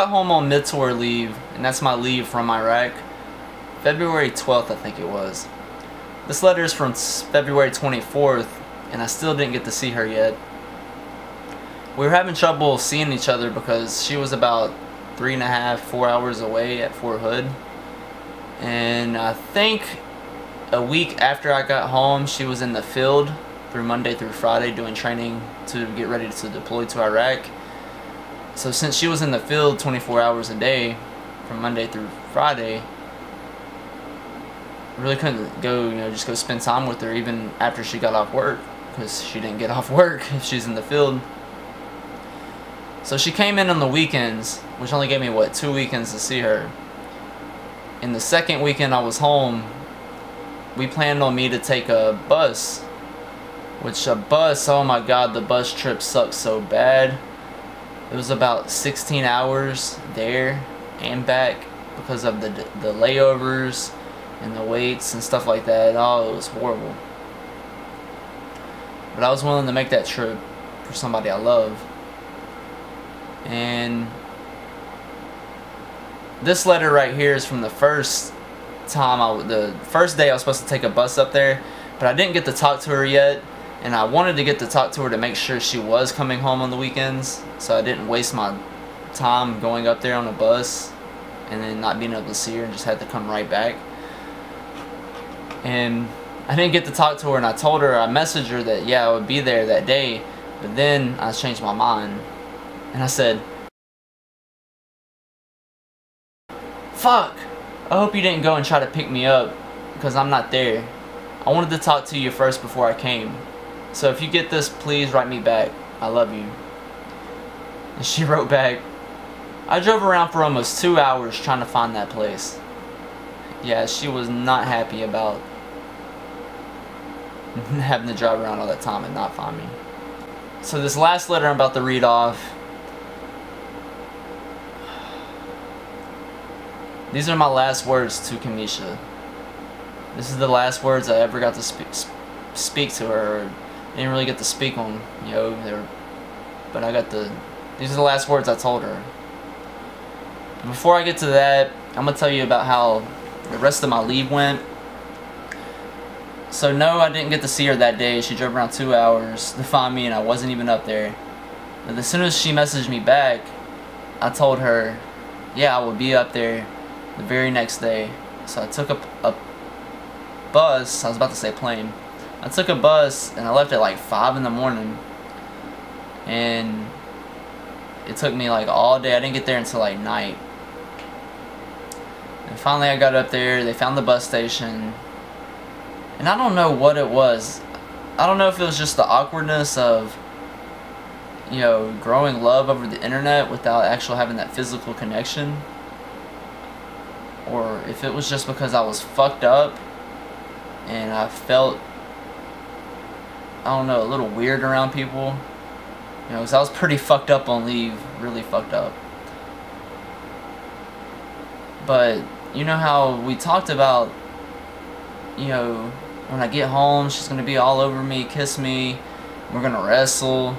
got home on mid-tour leave, and that's my leave from Iraq. February 12th, I think it was. This letter is from February 24th, and I still didn't get to see her yet. We were having trouble seeing each other because she was about 3.5, 4 hours away at Fort Hood. And I think a week after I got home, she was in the field through Monday through Friday doing training to get ready to deploy to Iraq. So since she was in the field 24 hours a day from Monday through Friday, I really couldn't go, just go spend time with her even after she got off work, because she didn't get off work if she's in the field. So she came in on the weekends, which only gave me, 2 weekends to see her. In the second weekend I was home, we planned on me to take a bus. Which a bus, oh my god, the bus trip sucked so bad. It was about 16 hours there and back because of the layovers and the waits and stuff like that. Oh, it was horrible. But I was willing to make that trip for somebody I love. And this letter right here is from the first time, the first day I was supposed to take a bus up there, but I didn't get to talk to her yet, and I wanted to get to talk to her to make sure she was coming home on the weekends, so I didn't waste my time going up there on a bus and then not being able to see her and just had to come right back. And I didn't get to talk to her, and I told her, I messaged her that yeah, I would be there that day, but then I changed my mind. And I said, fuck, I hope you didn't go and try to pick me up because I'm not there. I wanted to talk to you first before I came. So if you get this, please write me back. I love you. And she wrote back, I drove around for almost 2 hours trying to find that place. Yeah, she was not happy about having to drive around all that time and not find me. So this last letter I'm about to read off, these are my last words to Kamisha. This is the last words I ever got to speak to her. I didn't really get to speak them, but these are the last words I told her. Before I get to that, I'm going to tell you about how the rest of my leave went. So no, I didn't get to see her that day. She drove around 2 hours to find me, and I wasn't even up there. But as soon as she messaged me back, I told her, yeah, I will be up there the very next day. So I took a bus. I was about to say plane. I took a bus and I left at like 5 in the morning, and it took me like all day. I didn't get there until like night. And finally I got up there. They found the bus station, and I don't know what it was. I don't know if it was just the awkwardness of growing love over the internet without actually having that physical connection, or if it was just because I was fucked up and I felt, I don't know, a little weird around people. Because I was pretty fucked up on leave, really fucked up. But you know how we talked about, when I get home, she's gonna be all over me, kiss me, we're gonna wrestle.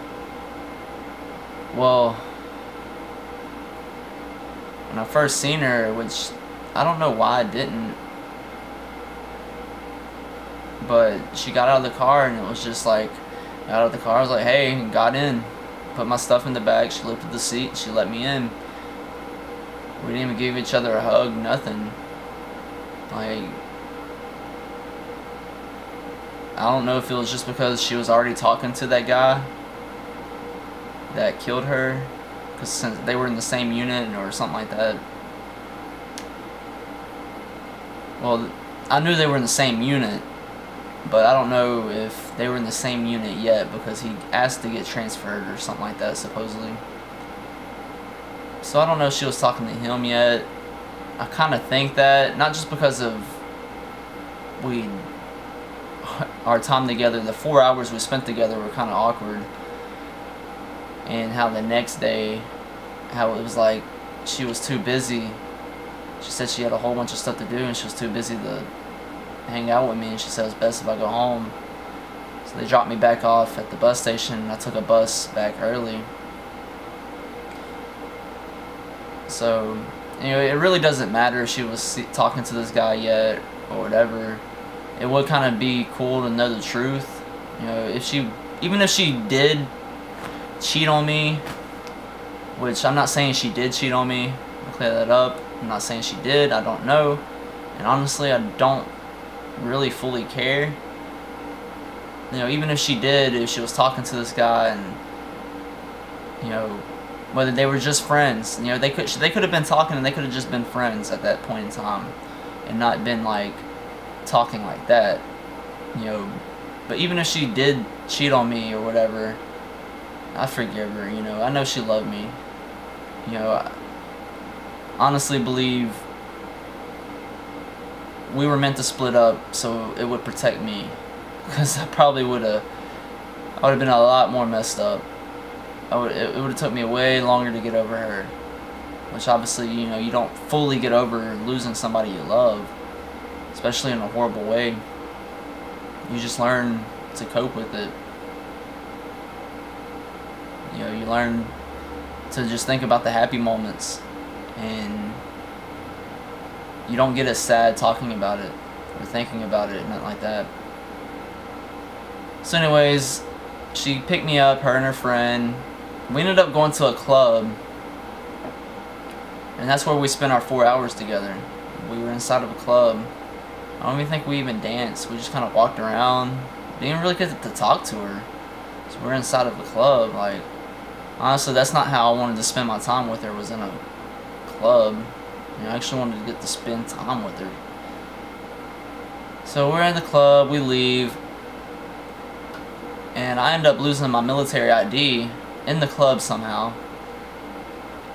Well, when I first seen her, which I don't know why I didn't, but she got out of the car, and it was just like, got out of the car, I was like, hey, got in, put my stuff in the bag, she lifted the seat, she let me in. We didn't even give each other a hug, nothing. Like, I don't know if it was just because she was already talking to that guy that killed her, because since they were in the same unit or something like that. Well, I knew they were in the same unit, but I don't know if they were in the same unit yet, because he asked to get transferred or something like that, supposedly. So I don't know if she was talking to him yet. I kind of think that, not just because of our time together, the 4 hours we spent together were kind of awkward, and how the next day, how it was like she was too busy. She said she had a whole bunch of stuff to do, and she was too busy to hang out with me, and she said it was best if I go home. So they dropped me back off at the bus station, and I took a bus back early. So, you know, it really doesn't matter if she was talking to this guy yet or whatever. It would kind of be cool to know the truth. You know, even if she did cheat on me, which I'm not saying she did cheat on me, I'll clear that up. I'm not saying she did, I don't know. And honestly, I don't really fully care. You know, even if she did, if she was talking to this guy, and you know, whether they were just friends, you know, they could have been talking, and they could have just been friends at that point in time, and not been like talking like that, you know. But even if she did cheat on me or whatever, I forgive her. You know, I know she loved me. You know, I honestly believe we were meant to split up so it would protect me, because I probably would have been a lot more messed up. It would have took me way longer to get over her, which obviously, you know, you don't fully get over losing somebody you love, especially in a horrible way. You just learn to cope with it. You know, you learn to just think about the happy moments, and you don't get as sad talking about it or thinking about it, nothing like that. So anyways, she picked me up, her and her friend. We ended up going to a club, and that's where we spent our 4 hours together. We were inside of a club. I don't even think we even danced. We just kind of walked around. Didn't really get to talk to her. So we're inside of a club. Like, honestly, that's not how I wanted to spend my time with her, was in a club. You know, I actually wanted to get to spend time with her. So we're in the club, we leave, and I end up losing my military ID in the club somehow.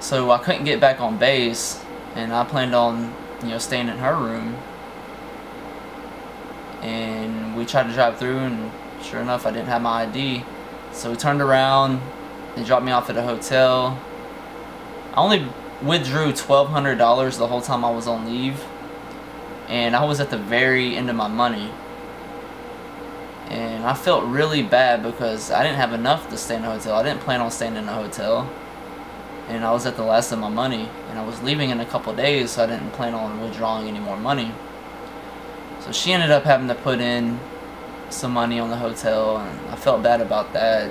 So I couldn't get back on base, and I planned on, you know, staying in her room. And we tried to drive through, and sure enough, I didn't have my ID. So we turned around, they dropped me off at a hotel. I only withdrew $1,200 the whole time I was on leave, and I was at the very end of my money. And I felt really bad because I didn't have enough to stay in a hotel. I didn't plan on staying in a hotel, and I was at the last of my money, and I was leaving in a couple days, so I didn't plan on withdrawing any more money. So she ended up having to put in some money on the hotel, and I felt bad about that.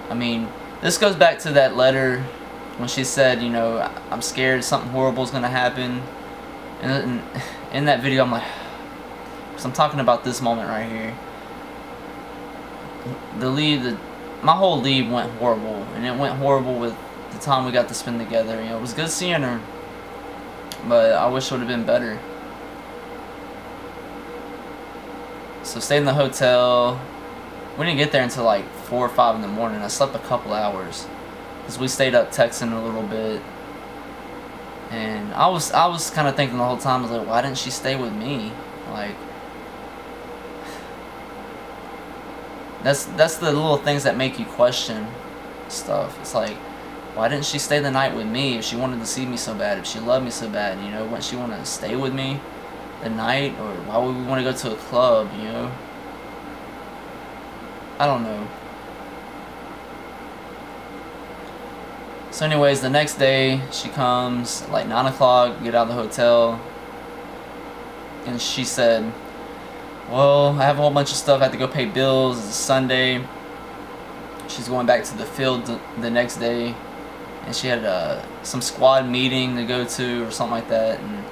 I mean, this goes back to that letter when she said, you know, I'm scared something horrible is going to happen. And in that video, I'm like, because I'm talking about this moment right here. My whole leave went horrible, and it went horrible with the time we got to spend together. You know, it was good seeing her, but I wish it would have been better. So stayed in the hotel. We didn't get there until like 4 or 5 in the morning. I slept a couple hours because we stayed up texting a little bit. And I was kind of thinking the whole time, I was like, why didn't she stay with me? Like, that's the little things that make you question stuff. It's like, why didn't she stay the night with me if she wanted to see me so bad, if she loved me so bad, you know? Wouldn't she want to stay with me the night? Or why would we want to go to a club, you know? I don't know. So anyways, the next day she comes at like 9 o'clock, get out of the hotel, and she said, well, I have a whole bunch of stuff, I have to go pay bills, it's a Sunday. She's going back to the field the next day, and she had some squad meeting to go to or something like that, and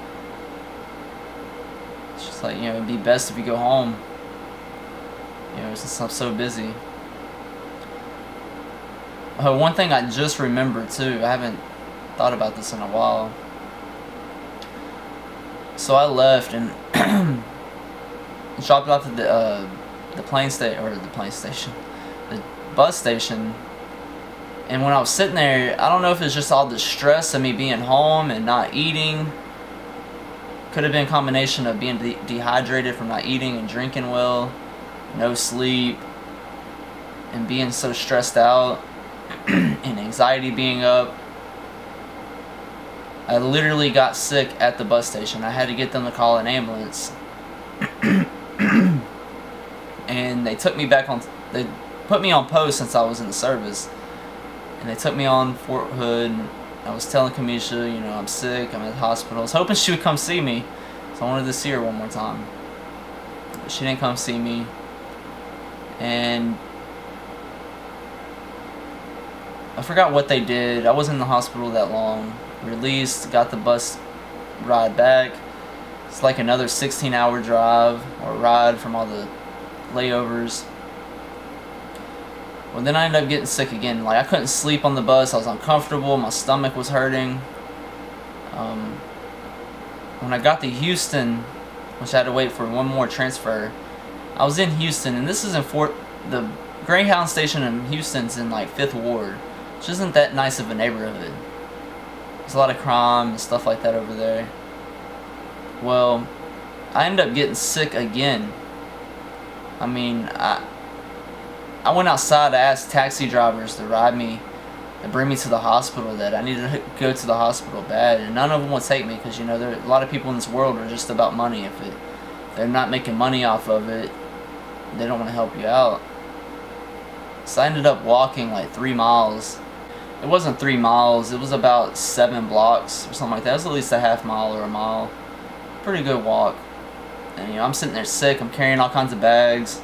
she's like, you know, it'd be best if you go home, you know, since I'm so busy. One thing I just remembered too, I haven't thought about this in a while. So I left and dropped off at the bus station. And when I was sitting there, I don't know if it's just all the stress of me being home and not eating. Could have been a combination of being dehydrated from not eating and drinking well, no sleep, and being so stressed out, and anxiety being up. I literally got sick at the bus station. I had to get them to call an ambulance. And they took me back on, they put me on post since I was in the service. And they took me on Fort Hood, I was telling Kamisha, you know, I'm sick, I'm at the hospital. I was hoping she would come see me, so I wanted to see her one more time. But she didn't come see me. And I forgot what they did. I wasn't in the hospital that long. Released, got the bus ride back. It's like another 16-hour drive or ride from all the layovers. Well, then I ended up getting sick again. Like, I couldn't sleep on the bus. I was uncomfortable. My stomach was hurting. When I got to Houston, which I had to wait for one more transfer, I was in Houston, and this is in the Greyhound station in Houston's in like 5th Ward, which isn't that nice of a neighborhood. There's a lot of crime and stuff like that over there. Well, I ended up getting sick again. I mean, I went outside to ask taxi drivers to ride me and bring me to the hospital, that I needed to go to the hospital bad, and none of them would take me because, you know, a lot of people in this world are just about money. If they're not making money off of it, they don't want to help you out. So I ended up walking like 3 miles. It wasn't 3 miles, it was about 7 blocks or something like that. It was at least a half mile or a mile. Pretty good walk. And, you know, I'm sitting there sick, I'm carrying all kinds of bags.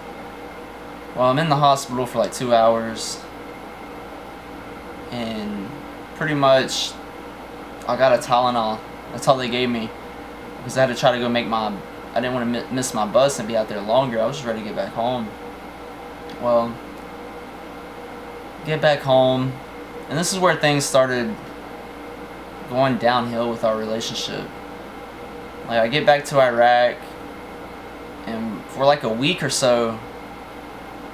Well, I'm in the hospital for like 2 hours, and pretty much I got a Tylenol. That's all they gave me, because I had to try to go make my, I didn't want to miss my bus and be out there longer. I was just ready to get back home. Well, get back home, and this is where things started going downhill with our relationship. Like, I get back to Iraq, and for like a week or so,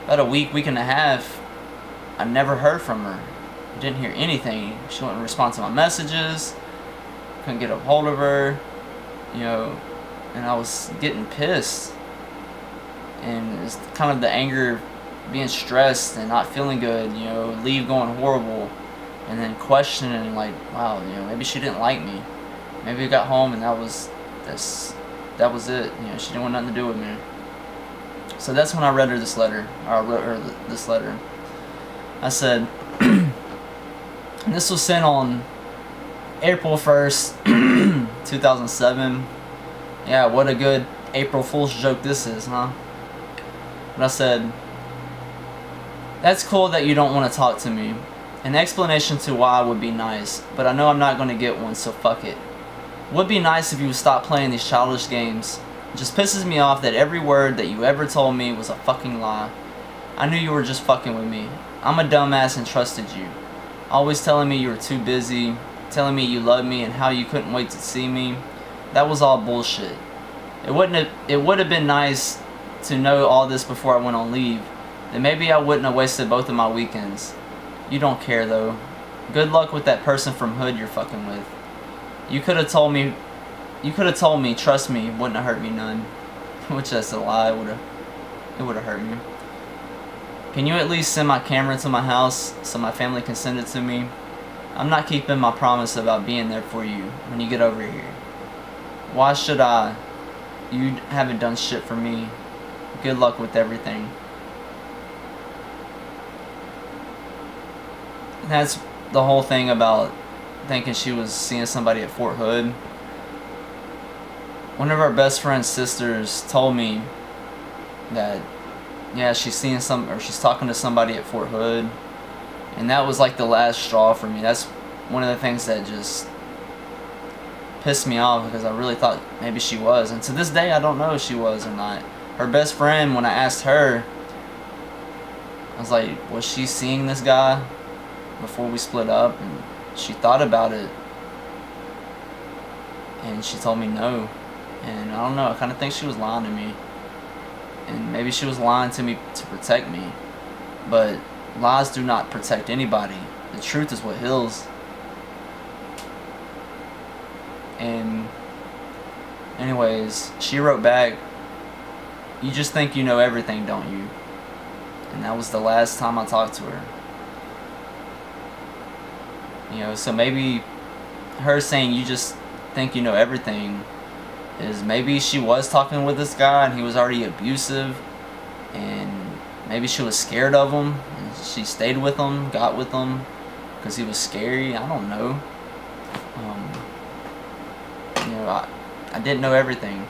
about a week and a half, I never heard from her. I didn't hear anything. She wouldn't respond to my messages. Couldn't get a hold of her. You know, and I was getting pissed. And it's kind of the anger, being stressed and not feeling good, you know, leave going horrible. And then questioning, like, wow, you know, maybe she didn't like me. Maybe I got home and that was it. You know, she didn't want nothing to do with me. So that's when I read her this letter, or I wrote her this letter. I said, and this was sent on April 1st, 2007. Yeah, what a good April Fool's joke this is, huh? But I said, that's cool that you don't want to talk to me. An explanation to why would be nice, but I know I'm not going to get one, so fuck it. Would be nice if you would stop playing these childish games. It just pisses me off that every word that you ever told me was a fucking lie. I knew you were just fucking with me. I'm a dumbass and trusted you. Always telling me you were too busy, telling me you loved me and how you couldn't wait to see me. That was all bullshit. It would have been nice to know all this before I went on leave. Then maybe I wouldn't have wasted both of my weekends. You don't care though. Good luck with that person from Hood you're fucking with. You could have told me, trust me, wouldn't have hurt me none. Which, that's a lie, it would have hurt me. Can you at least send my camera to my house so my family can send it to me? I'm not keeping my promise about being there for you when you get over here. Why should I? You haven't done shit for me. Good luck with everything. That's the whole thing about thinking she was seeing somebody at Fort Hood. One of our best friend's sisters told me that, yeah, she's talking to somebody at Fort Hood, and that was like the last straw for me. That's one of the things that just pissed me off, because I really thought maybe she was, and to this day I don't know if she was or not. Her best friend, when I asked her, I was like, was she seeing this guy before we split up? And she thought about it, and she told me no. And I don't know, I kind of think she was lying to me, and maybe she was lying to me to protect me, but lies do not protect anybody. The truth is what heals. And anyways, she wrote back, you just think you know everything, don't you? And that was the last time I talked to her. You know, so maybe her saying you just think you know everything is maybe she was talking with this guy and he was already abusive, and maybe she was scared of him and she stayed with him, got with him because he was scary. I don't know. Um, you know, I didn't know everything.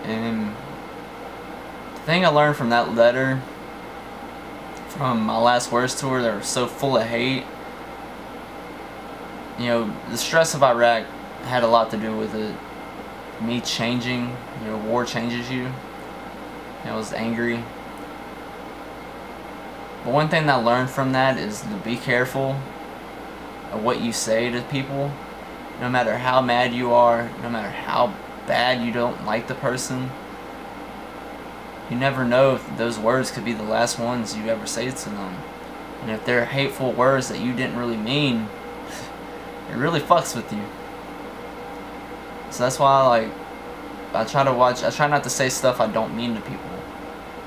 And the thing I learned from that letter, from my last words to her, that were so full of hate, you know, the stress of Iraq had a lot to do with it. Me changing, you know, war changes you. I was angry. But one thing that I learned from that is to be careful of what you say to people. No matter how mad you are, no matter how bad you don't like the person, you never know if those words could be the last ones you ever say to them. And if they're hateful words that you didn't really mean, it really fucks with you. So that's why I try not to say stuff I don't mean to people.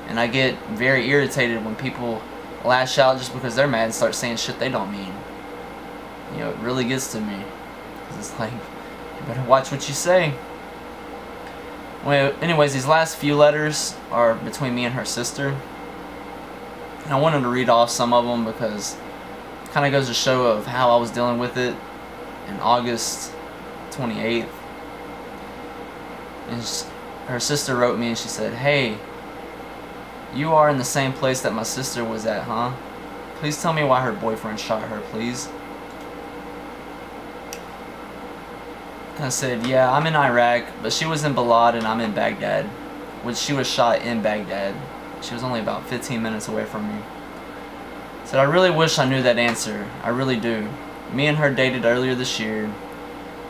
And I get very irritated when people lash out just because they're mad and start saying shit they don't mean. You know, it really gets to me. 'Cause it's like, you better watch what you say. Well, anyways, these last few letters are between me and her sister. And I wanted to read off some of them because it kind of goes to show of how I was dealing with it in August 28th. And her sister wrote me and she said, "Hey, you are in the same place that my sister was at, huh? Please tell me why her boyfriend shot her, please." And I said, "Yeah, I'm in Iraq, but she was in Balad and I'm in Baghdad," which she was shot in Baghdad. She was only about 15 minutes away from me. I said, "I really wish I knew that answer. I really do. Me and her dated earlier this year.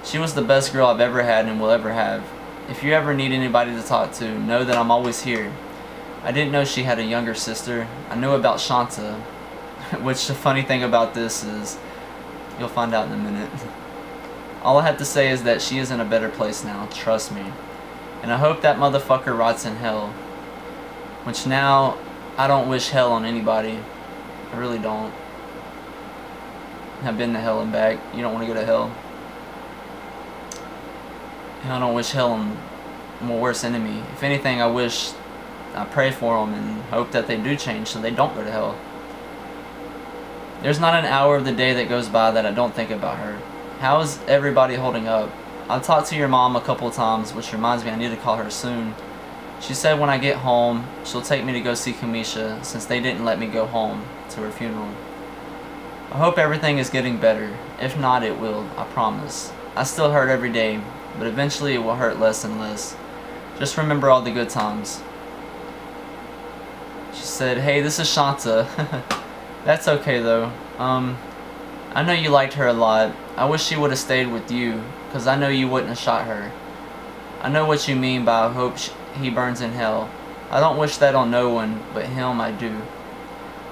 She was the best girl I've ever had and will ever have. If you ever need anybody to talk to, know that I'm always here. I didn't know she had a younger sister. I knew about Shanta," which the funny thing about this is, you'll find out in a minute. "All I have to say is that she is in a better place now, trust me. And I hope that motherfucker rots in hell." Which now, I don't wish hell on anybody. I really don't. I've been to hell and back. You don't want to go to hell. And I don't wish hell on my worst enemy. If anything, I pray for them and hope that they do change so they don't go to hell. There's not an hour of the day that goes by that I don't think about her. How is everybody holding up? I've talked to your mom a couple of times, which reminds me I need to call her soon. She said when I get home, she'll take me to go see Kamisha since they didn't let me go home to her funeral. I hope everything is getting better. If not, it will, I promise. I still hurt every day, but eventually it will hurt less and less. Just remember all the good times." She said, "Hey, this is Shanta." "That's okay though. I know you liked her a lot. I wish she would have stayed with you, because I know you wouldn't have shot her. I know what you mean by I hope he burns in hell. I don't wish that on no one, but him I do.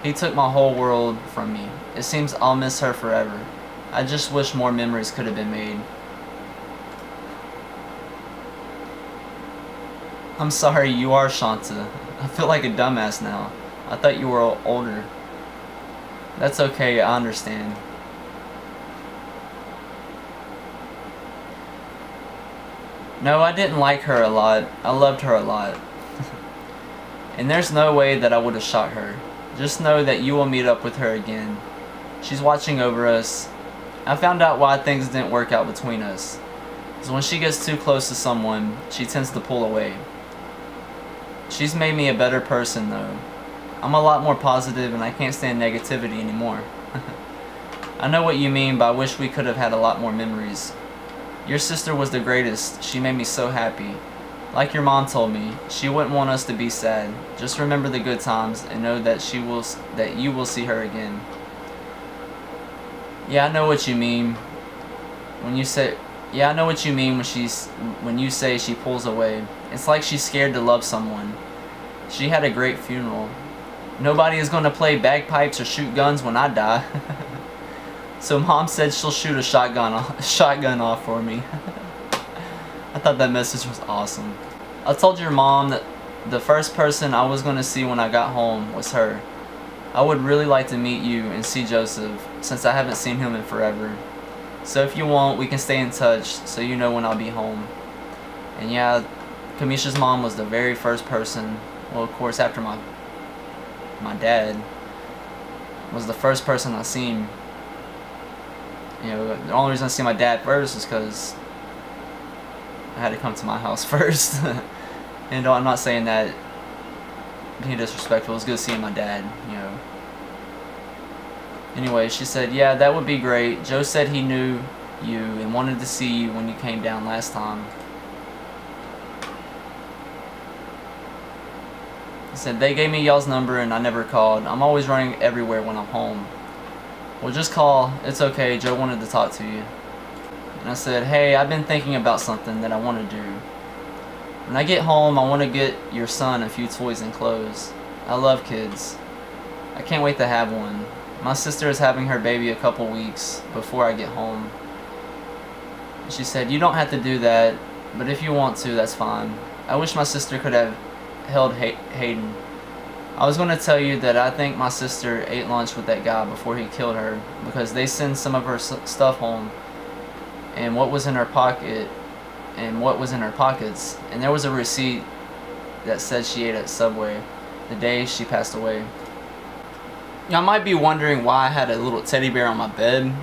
He took my whole world from me. It seems I'll miss her forever. I just wish more memories could have been made." I'm sorry, you are Shanta. I feel like a dumbass now. I thought you were older. That's okay, I understand. No, I didn't like her a lot. I loved her a lot. And there's no way that I would have shot her. Just know that you will meet up with her again. She's watching over us. I found out why things didn't work out between us. Because when she gets too close to someone, she tends to pull away. She's made me a better person though. I'm a lot more positive and I can't stand negativity anymore. I know what you mean, but I wish we could have had a lot more memories. Your sister was the greatest. She made me so happy. Like your mom told me, she wouldn't want us to be sad. Just remember the good times and know that you will see her again. Yeah, I know what you mean. When you say when you say she pulls away. It's like she's scared to love someone. She had a great funeral. Nobody is going to play bagpipes or shoot guns when I die. So mom said she'll shoot a shotgun off for me. I thought that message was awesome. I told your mom that the first person I was going to see when I got home was her. I would really like to meet you and see Joseph, since I haven't seen him in forever. So if you want, we can stay in touch so you know when I'll be home. And yeah, Kamisha's mom was the very first person, well of course after my dad, was the first person I seen. You know, the only reason I see my dad first is because I had to come to my house first. And I'm not saying that being disrespectful. It's good seeing my dad, you know. Anyway, she said, yeah, that would be great. Joe said he knew you and wanted to see you when you came down last time. He said, they gave me y'all's number and I never called. I'm always running everywhere when I'm home. Well, just call. It's okay. Joe wanted to talk to you. And I said, hey, I've been thinking about something that I want to do. When I get home, I want to get your son a few toys and clothes. I love kids. I can't wait to have one. My sister is having her baby a couple weeks before I get home. She said, you don't have to do that, but if you want to, that's fine. I wish my sister could have held Hayden. I was going to tell you that I think my sister ate lunch with that guy before he killed her because they sent some of her stuff home and what was in her pocket and what was in her pockets, and there was a receipt that said she ate at Subway the day she passed away. Y'all might be wondering why I had a little teddy bear on my bed.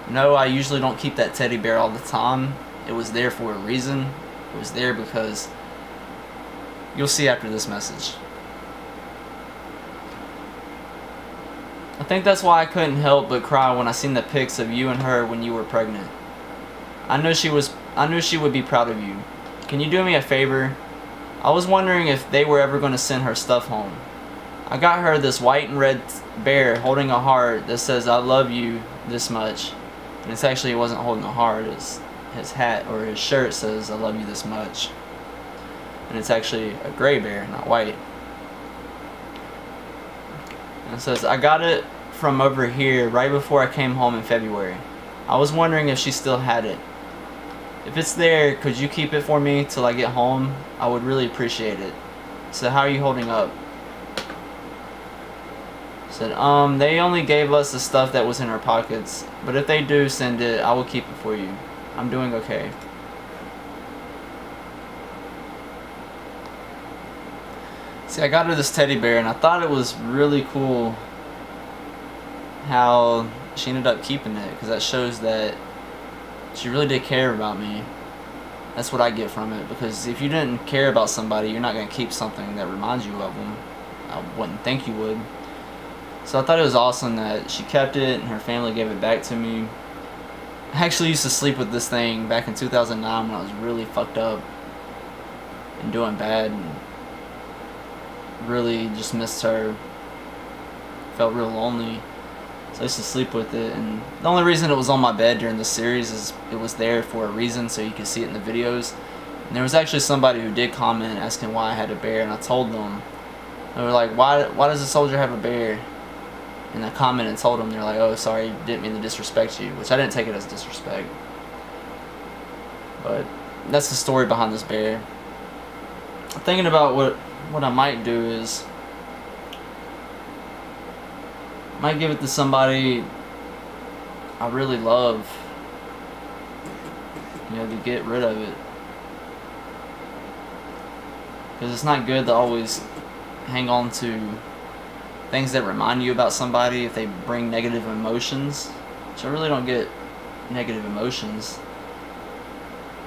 No, I usually don't keep that teddy bear all the time. It was there for a reason. It was there because you'll see after this message. I think that's why I couldn't help but cry when I seen the pics of you and her when you were pregnant. I knew she would be proud of you. Can you do me a favor? I was wondering if they were ever going to send her stuff home. I got her this white and red bear holding a heart that says I love you this much. And it's actually, it wasn't holding a heart, it's his hat or his shirt says I love you this much. And it's actually a gray bear, not white. And it says, I got it from over here right before I came home in February. I was wondering if she still had it. If it's there, could you keep it for me till I get home? I would really appreciate it. So how are you holding up? Said, they only gave us the stuff that was in our pockets, but if they do send it, I will keep it for you. I'm doing okay. See, I got her this teddy bear, and I thought it was really cool how she ended up keeping it, because that shows that she really did care about me. That's what I get from it, because if you didn't care about somebody, you're not going to keep something that reminds you of them. I wouldn't think you would. So I thought it was awesome that she kept it and her family gave it back to me. I actually used to sleep with this thing back in 2009 when I was really fucked up and doing bad and really just missed her. Felt real lonely. So I used to sleep with it, and the only reason it was on my bed during this series is it was there for a reason, so you could see it in the videos. And there was actually somebody who did comment asking why I had a bear, and I told them. They were like, why does a soldier have a bear? And I commented and told them, they're like, oh, sorry, didn't mean to disrespect you, which I didn't take it as disrespect. But that's the story behind this bear. I'm thinking about what I might do is I might give it to somebody I really love, you know, to get rid of it. Because it's not good to always hang on to things that remind you about somebody if they bring negative emotions. So I really don't get negative emotions.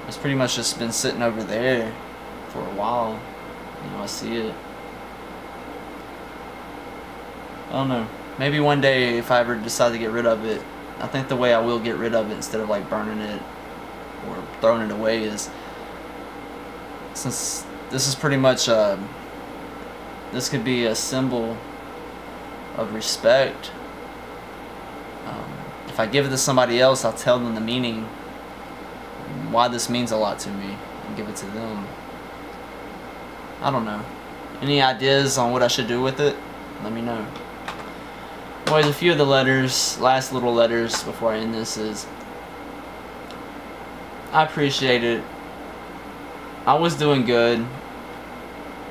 It's pretty much just been sitting over there for a while. You know, I see it. I don't know. Maybe one day if I ever decide to get rid of it, I think the way I will get rid of it instead of like burning it or throwing it away is, since this is pretty much this could be a symbol of respect. If I give it to somebody else, I'll tell them the meaning, why this means a lot to me, and give it to them. I don't know. Any ideas on what I should do with it? Let me know. Boys, a few of the letters, last little letters before I end this is, I appreciate it. I was doing good.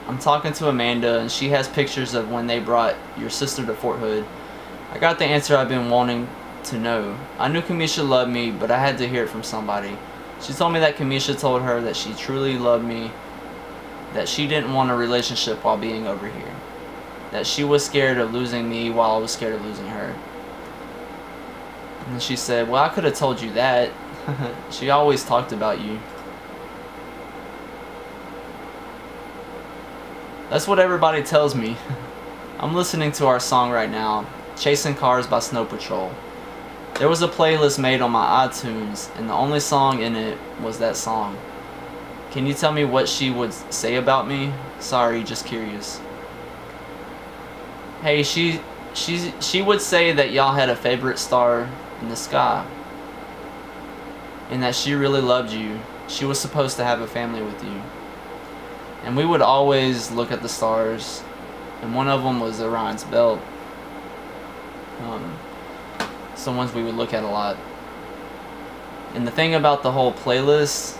I'm talking to Amanda, and she has pictures of when they brought your sister to Fort Hood. I got the answer I've been wanting to know. I knew Kamisha loved me, but I had to hear it from somebody. She told me that Kamisha told her that she truly loved me, that she didn't want a relationship while being over here, that she was scared of losing me while I was scared of losing her. And she said, well, I could have told you that. She always talked about you. That's what everybody tells me. I'm listening to our song right now, Chasing Cars by Snow Patrol. There was a playlist made on my iTunes, and the only song in it was that song. Can you tell me what she would say about me? Sorry, just curious. Hey, she would say that y'all had a favorite star in the sky, and that she really loved you. She was supposed to have a family with you. And we would always look at the stars, and one of them was Orion's Belt. Some ones we would look at a lot. And the thing about the whole playlist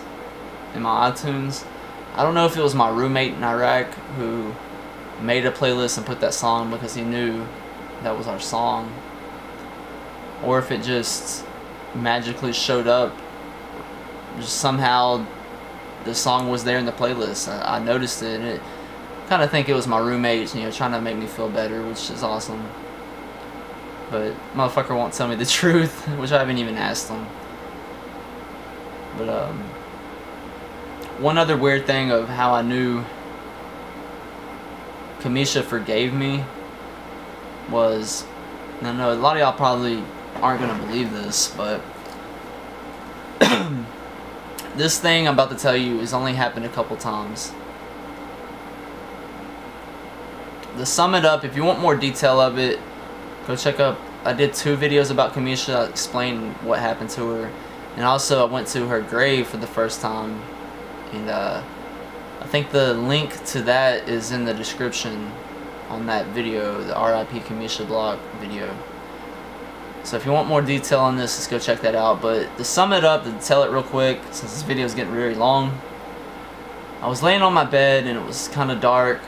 in my iTunes, I don't know if it was my roommate in Iraq who made a playlist and put that song because he knew that was our song, or if it just magically showed up. Just somehow the song was there in the playlist. I noticed it, and it kind of think it was my roommate, you know, trying to make me feel better, which is awesome. But motherfucker won't tell me the truth, which I haven't even asked him. But one other weird thing of how I knew Kamisha forgave me was, and I know a lot of y'all probably aren't gonna believe this, but this thing I'm about to tell you has only happened a couple times. To sum it up, if you want more detail of it, go check up. I did 2 videos about Kamisha, explaining what happened to her, and also I went to her grave for the first time, and I think the link to that is in the description on that video, the RIP Kamisha Block video. So if you want more detail on this, just go check that out. But to sum it up, to tell it real quick, since this video is getting very long, I was laying on my bed and it was kind of dark.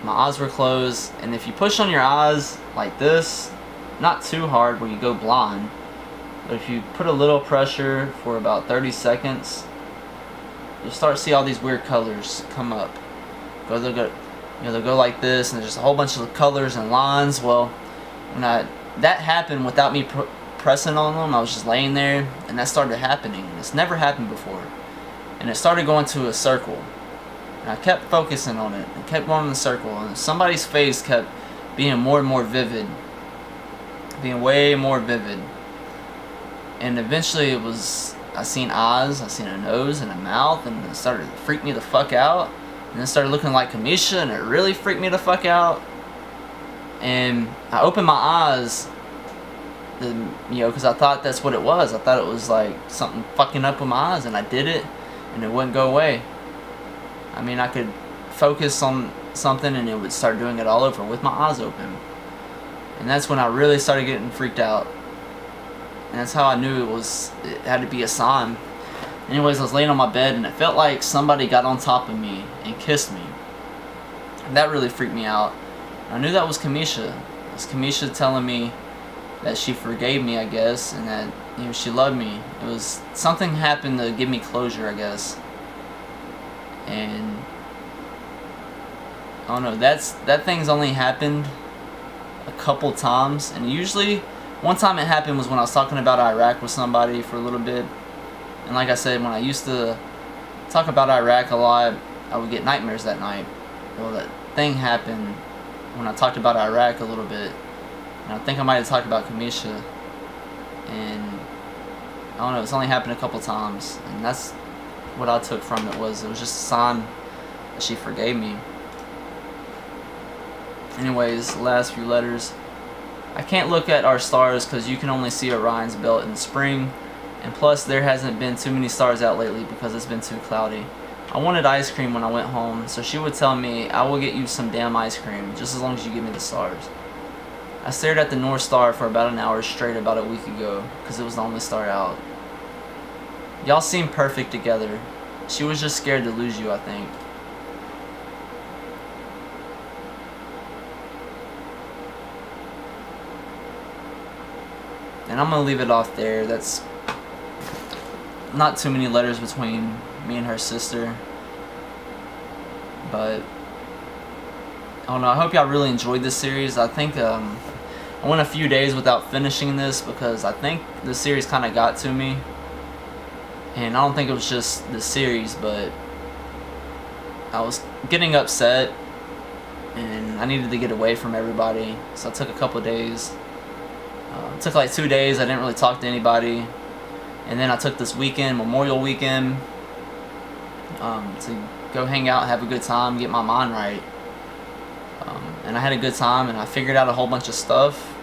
My eyes were closed, and if you push on your eyes like this, not too hard where you go blind, but if you put a little pressure for about 30 seconds, you'll start to see all these weird colors come up. They'll go like this, and there's just a whole bunch of colors and lines. Well, when that happened without me pressing on them, I was just laying there, and that started happening. It's never happened before, and it started going to a circle, and I kept focusing on it and kept going in the circle, and somebody's face kept being more and more vivid, being way more vivid, and eventually it was, I seen eyes, I seen a nose and a mouth, and it started to freak me the fuck out, and it started looking like Kamisha, and it really freaked me the fuck out. And I opened my eyes, you know, because I thought that's what it was. I thought it was like something fucking up with my eyes, and I did it, and it wouldn't go away. I mean, I could focus on something, and it would start doing it all over with my eyes open. And that's when I really started getting freaked out. And that's how I knew it had to be a sign. Anyways, I was laying on my bed, and it felt like somebody got on top of me and kissed me. And that really freaked me out. I knew that was Kamisha. It was Kamisha telling me that she forgave me, I guess, and that, you know, she loved me. It was something happened to give me closure, I guess. And I don't know. That thing's only happened a couple times, and usually one time it happened was when I was talking about Iraq with somebody for a little bit. And like I said, when I used to talk about Iraq a lot, I would get nightmares that night. Well, that thing happened when I talked about Iraq a little bit, and I think I might have talked about Kamisha, and I don't know, it's only happened a couple times, and that's what I took from it was just a sign that she forgave me. Anyways, the last few letters. I can't look at our stars because you can only see Orion's Belt in the spring, and plus there hasn't been too many stars out lately because it's been too cloudy. I wanted ice cream when I went home, so she would tell me, I will get you some damn ice cream, just as long as you give me the stars. I stared at the North Star for about an hour straight about a week ago, because it was the only star out. Y'all seem perfect together. She was just scared to lose you, I think. And I'm going to leave it off there. That's not too many letters between me and her sister, but I don't know, I hope y'all really enjoyed this series. I think I I went a few days without finishing this because I think the series kind of got to me. And I don't think it was just the series, but I was getting upset and I needed to get away from everybody. So I took a couple of days. It took like 2 days. I didn't really talk to anybody. And then I took this weekend, Memorial Weekend, to go hang out, have a good time, get my mind right. And I had a good time, and I figured out a whole bunch of stuff,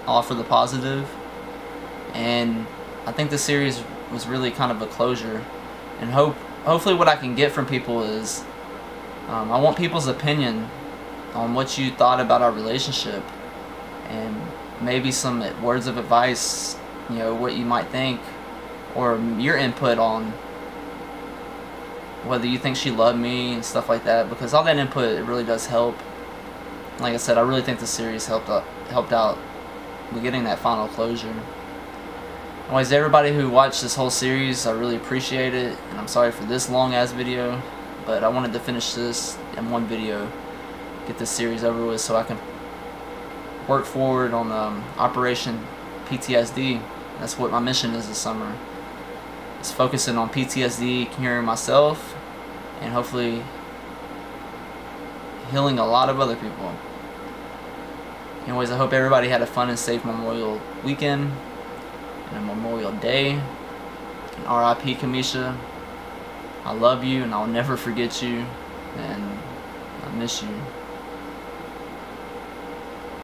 all for the positive. And I think this series was really kind of a closure. And hopefully what I can get from people is, I want people's opinion on what you thought about our relationship, and maybe some words of advice, you know, what you might think, or your input on whether you think she loved me and stuff like that, because all that input, it really does help. Like I said, I really think the series helped out with getting that final closure. Anyways, everybody who watched this whole series, I really appreciate it, and I'm sorry for this long ass video, but I wanted to finish this in one video, get this series over with so I can work forward on Operation PTSD. That's what my mission is this summer. It's focusing on PTSD, curing myself, and hopefully healing a lot of other people. Anyways, I hope everybody had a fun and safe Memorial Weekend and a Memorial Day. And R.I.P. Kamisha. I love you and I'll never forget you, and I miss you.